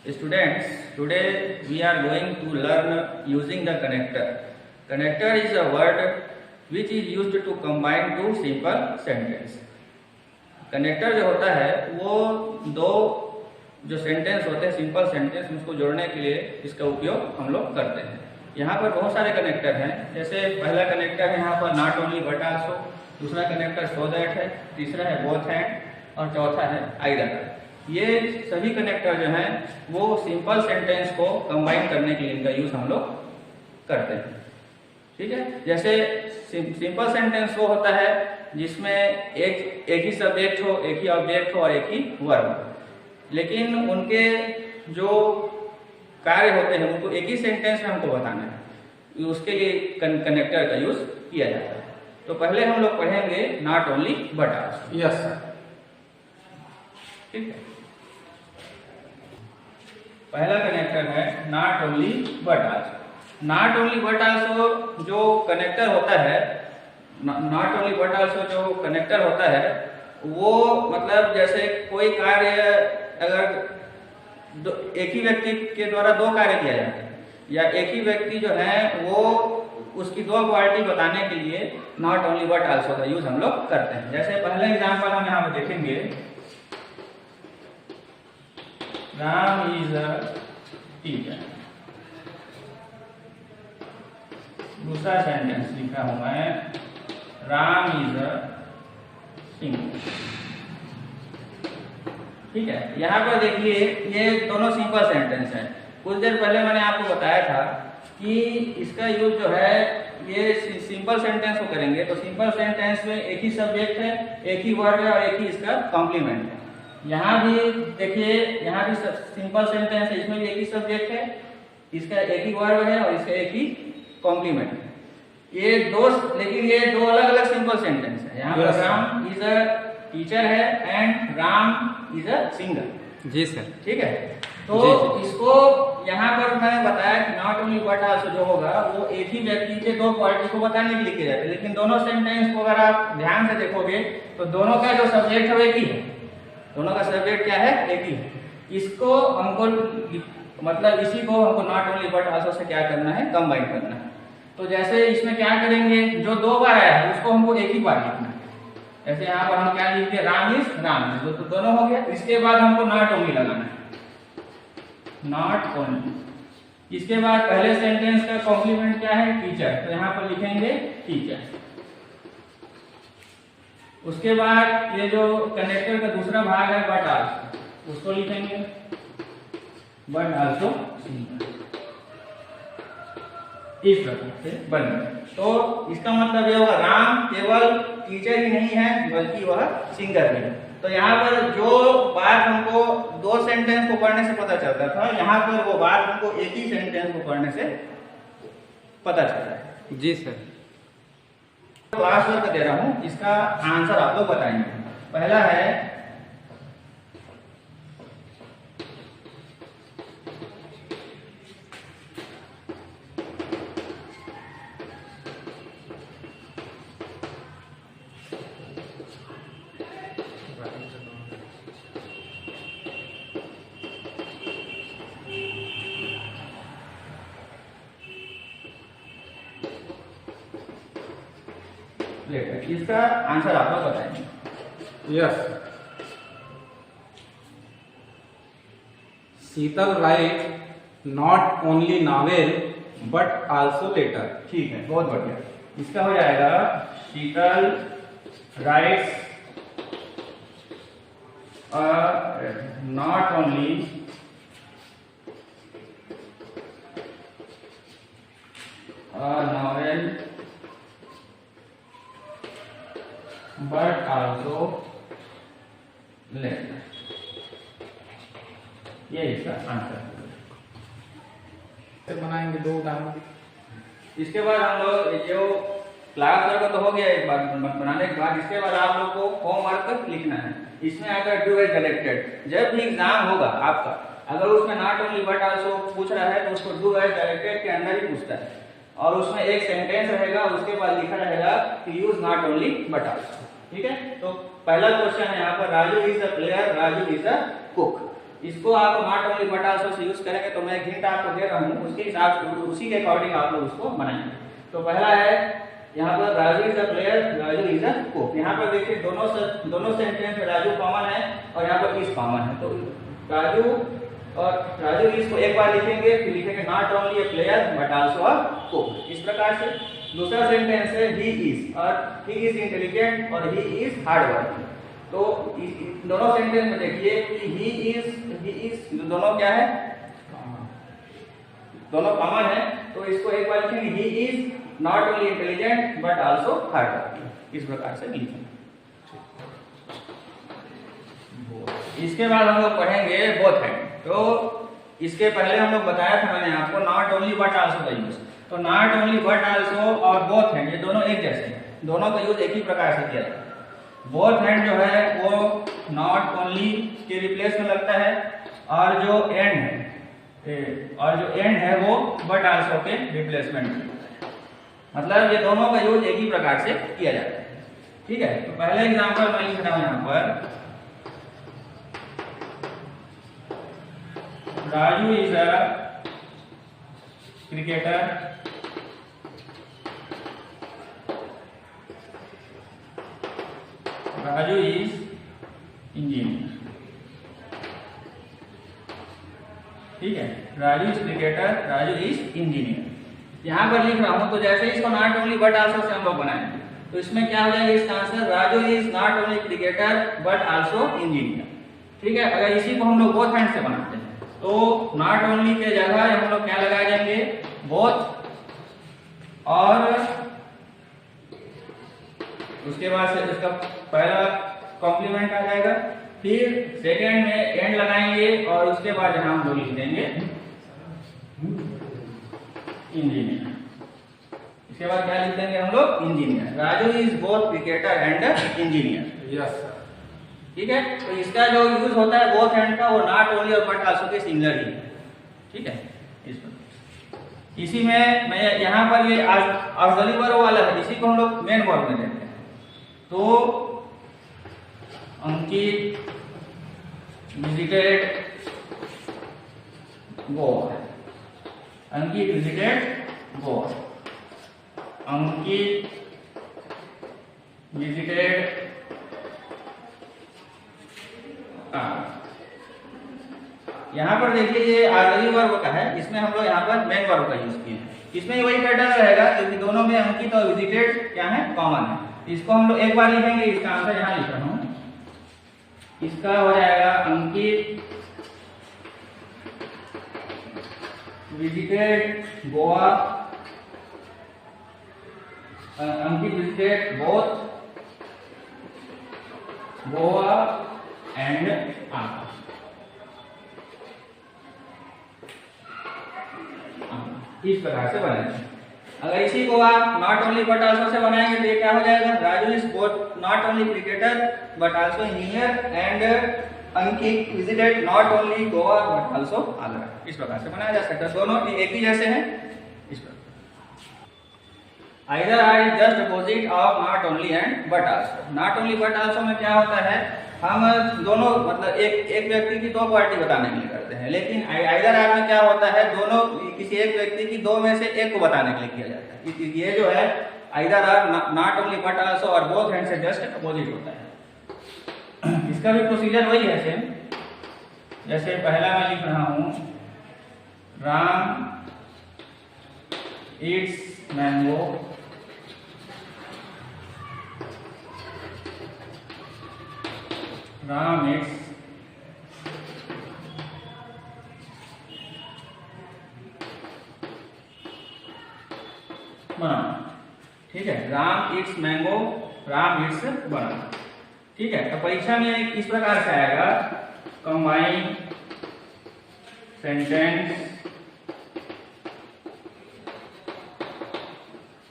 Students, today we are going to learn using the connector. Connector is a word which is used to combine two simple sentence. Connector जो होता है वो दो जो sentence होते हैं सिंपल सेंटेंस उसको जोड़ने के लिए इसका उपयोग हम लोग करते हैं। यहाँ पर बहुत सारे कनेक्टर हैं, जैसे पहला कनेक्टर है यहाँ पर नॉट ओनली बट आल्सो, दूसरा कनेक्टर सो दैट है, तीसरा है बोथ एंड और चौथा है आइदर। ये सभी कनेक्टर जो हैं वो सिंपल सेंटेंस को कंबाइन करने के लिए इनका यूज हम लोग करते हैं। ठीक है, जैसे सिंपल सेंटेंस वो होता है जिसमें एक ही सब्जेक्ट हो, एक ही ऑब्जेक्ट हो और एक ही वर्ब, लेकिन उनके जो कार्य होते हैं उनको एक ही सेंटेंस में हमको बताना है, उसके लिए कनेक्टर का यूज किया जाता है। तो पहले हम लोग पढ़ेंगे not only but also. Yes sir. ठीक है, पहला कनेक्टर है not only but also. Not only but also जो कनेक्टर होता है, नॉट ओनली बट आल्सो जो कनेक्टर होता है वो मतलब जैसे कोई कार्य अगर एक ही व्यक्ति के द्वारा दो कार्य किया जाता है या एक ही व्यक्ति जो है वो उसकी दो क्वालिटी बताने के लिए नॉट ओनली बट आल्सो का यूज हम लोग करते हैं। जैसे पहले एग्जांपल हम यहाँ पे देखेंगे, राम इज अ टीचर। दूसरा सेंटेंस लिखा हूं मैं, राम इज अ सिंगर। ठीक है, यहाँ पर देखिए ये दोनों सिंपल सेंटेंस हैं। कुछ देर पहले मैंने आपको बताया था कि इसका यूज जो है ये सिंपल सेंटेंस को करेंगे तो सिंपल सेंटेंस में एक ही सब्जेक्ट है, एक ही वर्ड है और एक ही इसका कॉम्प्लीमेंट है। यहाँ भी देखिए, यहाँ भी सिंपल सेंटेंस है, इसमें भी एक ही सब्जेक्ट है, इसका एक ही वर्ब है और इसका एक ही कॉम्प्लीमेंट है। ये दो, लेकिन ये दो अलग अलग सिंपल सेंटेंस है। यहाँ पर राम इज अ टीचर है and Ram is a singer. जी सर। ठीक है, तो इसको यहाँ पर मैंने बताया कि नॉट ओनली बट आल्सो जो होगा वो एक ही व्यक्ति के दो क्वालिटी को बताने के लिए किया जाता है, लेकिन दोनों सेंटेंस को अगर आप ध्यान से देखोगे तो दोनों का जो सब्जेक्ट है वो एक ही है। दोनों का सब्जेक्ट क्या है? एक ही है। इसको हमको मतलब इसी को हमको not only but also say क्या करना है? कंबाइन करना है। तो जैसे इसमें क्या करेंगे, जो दो बार आया है उसको हमको एक ही बार लिखना है। जैसे यहाँ पर हम क्या लिखेंगे, राम इज राम, तो दोनों हो गया। इसके बाद हमको नॉट ओनली लगाना है, नॉट ओनली। इसके बाद पहले सेंटेंस का कॉम्प्लीमेंट क्या है? टीचर, तो यहाँ पर लिखेंगे टीचर। उसके बाद ये जो कनेक्टर का दूसरा भाग है बट आल्सो, उसको लिखेंगे बट आल्सो। इस प्रकार से बन गया। तो इसका मतलब ये होगा राम केवल टीचर ही नहीं है बल्कि वह सिंगर भी है। तो यहाँ पर जो बात हमको दो सेंटेंस को पढ़ने से पता चलता था, यहाँ पर वो बात हमको एक ही सेंटेंस को पढ़ने से पता चलता है। जी सर। क्लास वर्क दे रहा हूँ, इसका आंसर आप लोग बताएंगे। पहला है इसका आंसर आप लोग बताएंगे। Yes. Sheetal write not only novel but also letter. ठीक है, बहुत बढ़िया। इसका हो जाएगा Sheetal writes not only novel but also letter. ये इसका आंसर बनाएंगे दो उदाहरण। इसके बाद हम लोग जो क्लास वर्क तो हो गया एक बार बनाने के बाद, इसके बाद आप लोग को होमवर्क लिखना है। इसमें अगर डू एज डायरेक्टेड, जब भी एग्जाम होगा आपका, अगर उसमें नॉट ओनली बट आल्सो पूछ रहा है तो उसको डू एज डायरेक्टेड के अंदर ही पूछता है और उसमें एक सेंटेंस रहेगा, उसके बाद लिखा रहेगा कि use not only but also. ठीक है, तो पहला क्वेश्चन है यहाँ पर, Raju is a player, Raju is a cook. इसको आप not only but also say use करेंगे, तो मैं हिंट आपको दे रहा हूँ, उसके हिसाब से उसी के अकॉर्डिंग आप लोग उसको बनाएंगे। तो पहला है यहाँ पर Raju is a player, Raju is a Coke. यहाँ पर देखिए दोनों सेंटेंस में राजू कॉमन है और यहाँ पर इज कॉमन है, तो राजू और राजू इज को एक बार लिखेंगे, फिर लिखेंगे not only A player but also a Coke. इस प्रकार से दूसरा सेंटेंस है ही इज, और ही इज इंटेलिजेंट और ही इज हार्ड वर्किंग। तो दोनों सेंटेंस में देखिए कि ही इज दोनों क्या है, दोनों कॉमन है, तो इसको एक बार लिखेंगे he is not only intelligent but also hard working. इस प्रकार से लिखेंगे। इसके बाद हम लोग पढ़ेंगे बोथ हैंड। तो इसके पहले हम लोग बताया था मैंने आपको नॉट ओनली बट आल्सो का यूज। तो नॉट ओनली बट आल्सो और बोथ हैंड ये दोनों एक जैसे हैं, दोनों का यूज एक ही प्रकार से किया जाता है। बोथ हैंड जो है वो नॉट ओनली के रिप्लेस में लगता है, और जो एंड है वो बट आल्सो के रिप्लेसमेंट में। मतलब ये दोनों का यूज एक ही प्रकार से किया जाता है। ठीक है, तो पहले एग्जांपल मैं लिख रहा हूं यहां पर, Raju is a cricketer, Raju is engineer. ठीक है, Raju is cricketer, Raju is engineer. यहां पर लिख रहा हूं, तो जैसे इसको not only but also say हम लोग बनाएंगे, तो इसमें क्या हो जाएगा इसका answer, Raju is not only cricketer but also engineer. ठीक है, अगर इसी को हम लोग बोथ हैंड से बनाते हैं, तो नॉट ओनली के जगह हम लोग क्या लगा देंगे, बोथ, और उसके बाद से इसका पहला कॉम्प्लीमेंट आ जाएगा, फिर सेकेंड में एंड लगाएंगे, और उसके बाद यहां हम लोग लिख देंगे इंजीनियर। इसके बाद क्या लिख देंगे हम लोग, engineer. Raju is both cricketer and engineer. Yes sir. ठीक है, तो इसका जो यूज होता है बोथ हैंड का, वो नॉट ओनली और बट आल्सो के सिंगुलर ही है। ठीक है, इसी में मैं यहाँ पर ये ऑक्सिलरी वर्ब वाला है, इसी को हम लोग मेन वर्ब में लेते हैं। तो अंकित visited Goa, Ankit visited Goa, Ankit visited यहाँ पर देखिए ये ऑक्सिलरी वर्ब का है, इसमें हम लोग यहाँ पर मेन वर्ब का यूज किए हैं। इसमें वही पैटर्न रहेगा, क्योंकि दोनों में अंकित और विजिटेड क्या है, कॉमन है। इसको हम लोग एक बार लिखेंगे, इसका आंसर यहाँ लिख रहा हूँ, इसका हो जाएगा Ankit visited Goa, Ankit visited both Goa and Andhra. इस प्रकार से बनाएंगे। अगर इसी को आप not only but also say बनाएंगे तो ये क्या हो जाएगा, Raju is both not only cricketer but also engineer, and Ankit visited not only Goa but also Andhra. इस प्रकार से बनाया जा सकता है, दोनों एक ही जैसे हैं। इस प्रकार either or is just opposite of not only and but also. Not only but also में क्या होता है, हम दोनों मतलब एक व्यक्ति की दो पार्टी बताने के लिए करते हैं, लेकिन आइदर आर में क्या होता है, दोनों किसी एक व्यक्ति की दो में से एक को बताने के लिए किया जाता है। ये जो है either or not only but also और बोथ हैंड से जस्ट अपोजिट होता है। इसका भी प्रोसीजर वही है सेम। जैसे पहला मैं लिख रहा हूं, Ram Yeats mango, Ram Yeats बनाना। ठीक है, Ram Yeats mango, Ram Yeats बनाना। ठीक है, तो परीक्षा में इस प्रकार से आएगा, कंबाइन सेंटेंस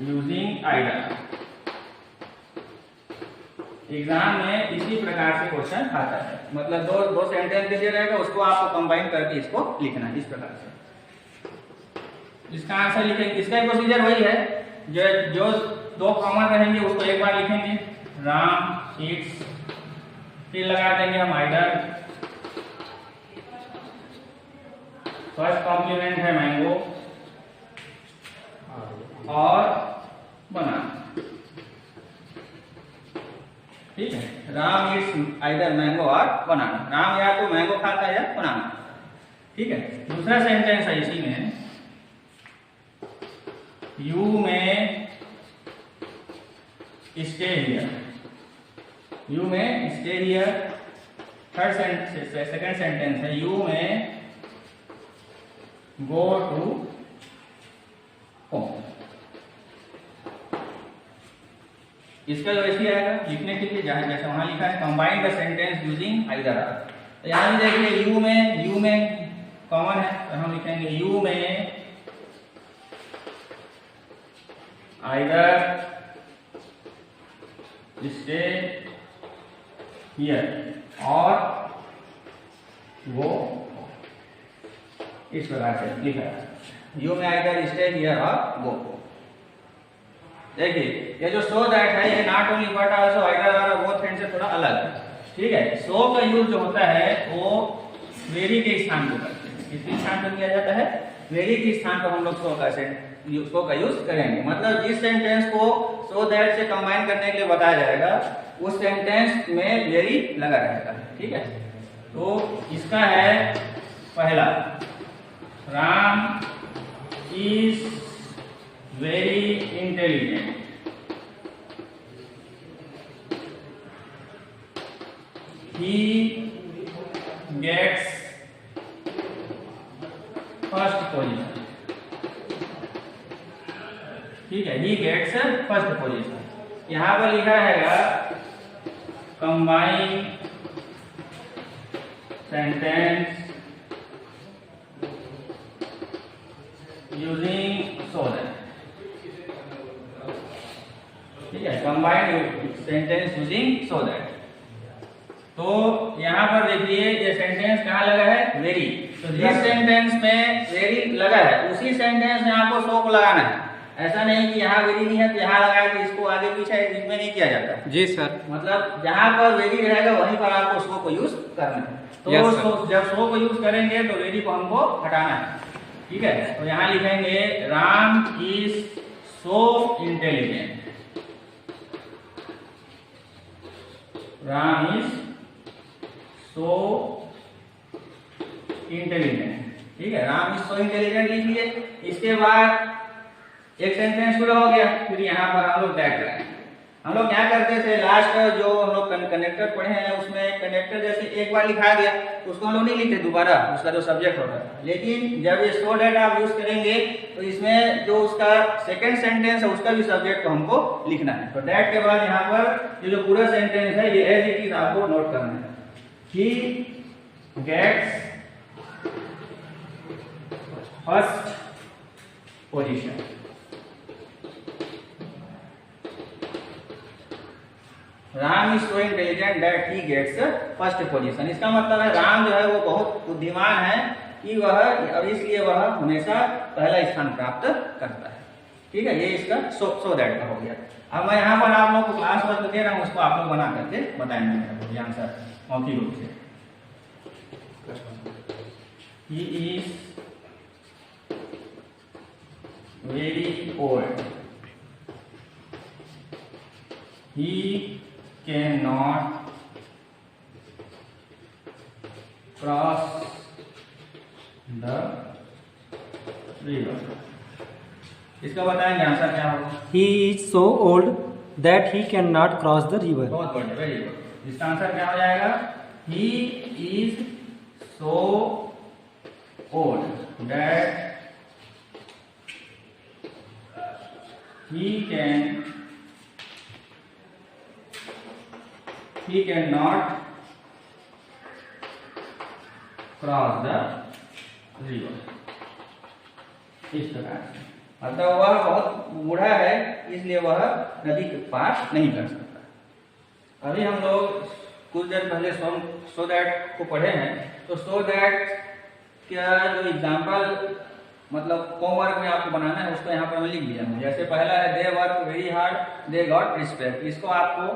यूजिंग आइडर। एग्जाम में इसी प्रकार से क्वेश्चन आता है, मतलब दो सेंटेंस दिया रहेगा, उसको आपको कंबाइन करके इसको लिखना है इस प्रकार से। इसका आंसर लिखेंगे, इसका प्रोसीजर वही है, जो दो कॉमन रहेंगे उसको एक बार लिखेंगे, राम ईट्स, फिर लगा देंगे हम आइडर, फर्स्ट कॉम्प्लीमेंट है मैंगो और बनाना। ठीक है, राम ईट्स आइदर मैंगो और बनाना। राम या तो मैंगो खाता है या बनाना। ठीक है, दूसरा सेंटेंस है इसी में, यू में स्टे हियर। यू में स्टे हियर। सेकंड सेंटेंस है, यू में गो टू होम। इसका जो ऐसे आएगा लिखने के लिए, जहां जैसे वहां लिखा है combine the sentence using either. तो यहां भी देखिए यू में कॉमन है, तो हम लिखेंगे यू में आइदर स्टे हियर और वो, इस प्रकार से लिखा है। यू में आइदर स्टे हियर और वो। देखिए ये जो सो दैट है, ये not only but also either और बोथ एंड से थोड़ा अलग है। ठीक है, सो का यूज जो होता है वो वेरी के स्थान पर करते हैं। किसके स्थान पर किया जाता है? वेरी के स्थान पर हम लोग सो का यूज करेंगे। मतलब जिस सेंटेंस को सो दैट से कंबाइन करने के लिए बताया जाएगा, उस सेंटेंस में वेरी लगा रहेगा। ठीक है, तो इसका है पहला, Ram is very intelligent. He gets first position। ठीक है, he gets first position। यहां पर लिखा है combine sentence using so that. ठीक है, combine sentence using so that. तो यहाँ पर देखिए ये सेंटेंस कहाँ लगा है? वेरी। तो जिस सेंटेंस में वेरी लगा है उसी सेंटेंस में आपको सो को लगाना है। ऐसा नहीं कि यहाँ वेरी नहीं है तो यहाँ लगाया कि इसको आगे पीछे इसमें नहीं किया जाता। जी सर। मतलब जहाँ पर वेरी रहेगा वहीं पर आपको सो को यूज करना है। तो जब सो को यूज करेंगे तो वेरी को हमको हटाना है। ठीक है, तो यहाँ लिखेंगे Ram is so intelligent. Ram is so intelligent. ठीक है, राम इज सो इंटेलिजेंट लिख लिए। इसके बाद एक सेंटेंस पूरा हो गया। फिर यहाँ पर हम लोग दैट लगाएंगे। हम लोग क्या करते थे, लास्ट जो हम लोग कनेक्टर पढ़े हैं उसमें कनेक्टर जैसे एक बार लिखा गया उसको हम लोग नहीं लिखते दोबारा, उसका जो सब्जेक्ट होता है। लेकिन जब ये सो दैट आप यूज करेंगे तो इसमें जो उसका सेकंड सेंटेंस है उसका भी सब्जेक्ट को हमको लिखना है। तो दैट के बाद यहाँ पर ये जो पूरा सेंटेंस है ये एज इट इज आपको नोट करना है। He gets first position। Ram is so intelligent that he gets first position. इसका मतलब है राम जो है वो बहुत बुद्धिमान है कि वह, और इसलिए वह हमेशा पहला स्थान प्राप्त करता है। ठीक है, ये इसका सो दैट का हो गया। अब मैं यहाँ पर आप लोग को क्लास वर्क दे रहा हूँ, उसको आप लोग बना करके बताएंगे आंसर मौखिक रूप से। He is very old। He cannot cross the river। इसका बताएंगे आंसर क्या होगा। He is so old that he cannot cross the river। बहुत बढ़िया, वेरी गुड। इसका आंसर क्या हो जाएगा? He is so old that he cannot cross the river। इस प्रकार से मतलब वह बहुत बूढ़ा है इसलिए वह नदी के पार नहीं कर सकता। अभी हम लोग कुछ देर पहले सो दैट को पढ़े हैं। तो सो दैट क्या जो एग्जाम्पल मतलब होमवर्क में आपको बनाना है उसको यहाँ पर मैं लिख दिया हूँ। जैसे पहला है they work very hard they got respect. इसको आपको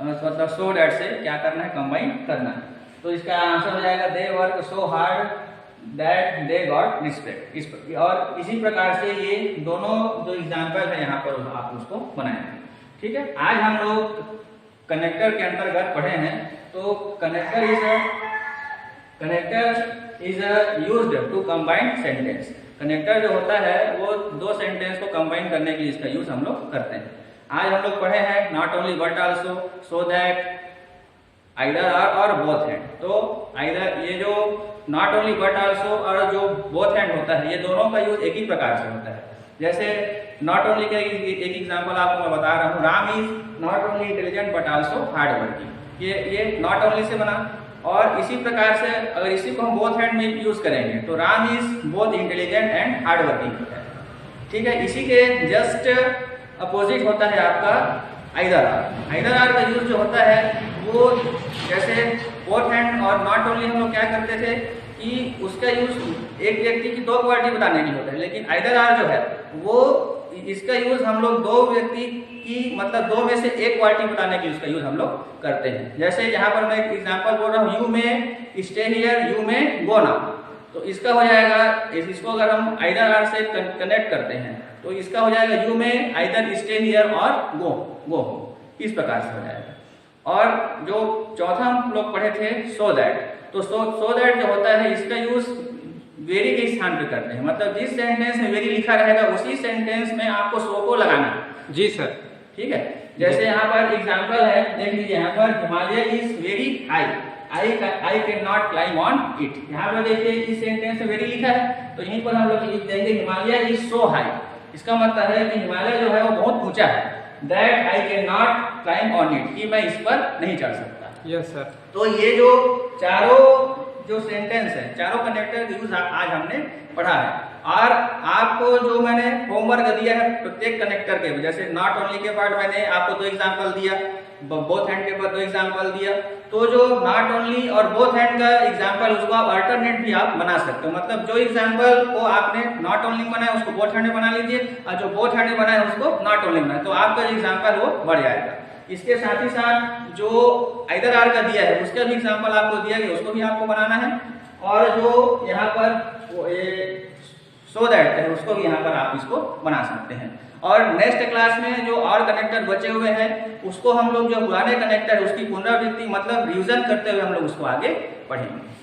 मतलब सो दैट से क्या करना है, कंबाइन करना है। तो इसका आंसर हो जाएगा they work so hard that they got respect। और इसी प्रकार से ये दोनों जो एग्जाम्पल है यहाँ पर आप उसको बनाएंगे। ठीक है, आज हम लोग कनेक्टर के अंतर्गत पढ़े हैं। तो connector is used to combine sentence. Connector जो होता है वो दो सेंटेंस को कंबाइन करने के लिए इसका यूज हम लोग करते हैं। आज हम लोग पढ़े हैं not only but also, so that, either or और बोथ हैंड। तो आइदर ये जो नॉट ओनली बट आल्सो और जो बोथ हैंड होता है, ये दोनों का यूज एक ही प्रकार से होता है। जैसे नॉट ओनली का एक एग्जांपल आपको मैं बता रहा हूँ, Ram is not only intelligent but also hard working. ये नॉट ओनली से बना। और इसी प्रकार से अगर इसी को हम बोथ हैंड में यूज करेंगे तो Ram is both intelligent and hard working होता है। ठीक है, इसी के जस्ट अपोजिट होता है आपका आइदर आर। आइदर आर का यूज जो होता है वो जैसे बोथ हैंड और नॉट ओनली हम लोग क्या करते थे कि उसका यूज एक व्यक्ति की दो क्वालिटी बताने के लिए होता है, लेकिन आइदर आर जो है वो इसका यूज हम लोग दो व्यक्ति की मतलब दो में से एक क्वालिटी बताने के लिए उसका यूज हम लोग करते हैं। जैसे यहाँ पर मैं एक एग्जांपल बोल रहा हूँ, यू में स्टे हियर, यू में गो नाउ। तो इसका हो जाएगा, इसको अगर हम आइदर आर से कनेक्ट करते हैं तो इसका हो जाएगा यू में आइदर स्टे हियर और गो, इस प्रकार से हो जाएगा। और जो चौथा हम लोग पढ़े थे सो दैट, तो सो दैट जो होता है इसका यूज वेरी के स्थान पे करते हैं। मतलब जिस सेंटेंस में वेरी लिखा रहेगा उसी सेंटेंस में आपको सो को लगाना है। जी सर। ठीक है, जैसे यहाँ पर एग्जांपल है, देख लीजिए यहाँ पर Himalaya is very high, I can not climb on it. यहाँ पर देखिए इस सेंटेंस में वेरी लिखा है तो यहीं पर हम लोग लिख देंगे हिमालय इज सो हाई। इसका मतलब है कि हिमालय जो है वो बहुत ऊंचा है। That I can not climb on it, कि मैं इस पर नहीं चढ़ सकता। Yes sir. तो ये जो चारों जो सेंटेंस है, चारों कनेक्टर यूज आज हमने पढ़ा है। और आपको जो मैंने होमवर्क दिया है प्रत्येक कनेक्टर के, जैसे नॉट ओनली के पार्ट मैंने आपको दो एग्जांपल दिया, बोथ हैंड के पार्ट दो एग्जांपल दिया। तो जो नॉट ओनली और बोथ हैंड का एग्जांपल उसको आप अल्टरनेट भी आप बना सकते हो। मतलब जो एग्जांपल को आपने नॉट ओनली बनाया उसको बोथ हैंड में बना लीजिए, और जो बोथ हैंड में बनाया उसको नॉट ओनली बनाया, तो आपका एग्जांपल वो बढ़ जाएगा। इसके साथ ही साथ जो आइदर आर का दिया है उसका भी एग्जांपल आपको दिया गया, उसको भी आपको बनाना है। और जो यहाँ पर सो दैट है उसको भी यहाँ पर आप इसको बना सकते हैं। और नेक्स्ट क्लास में जो और कनेक्टर बचे हुए हैं उसको हम लोग जो पुराने कनेक्टर उसकी पुनरावृत्ति मतलब रिवीजन करते हुए हम लोग उसको आगे पढ़ेंगे।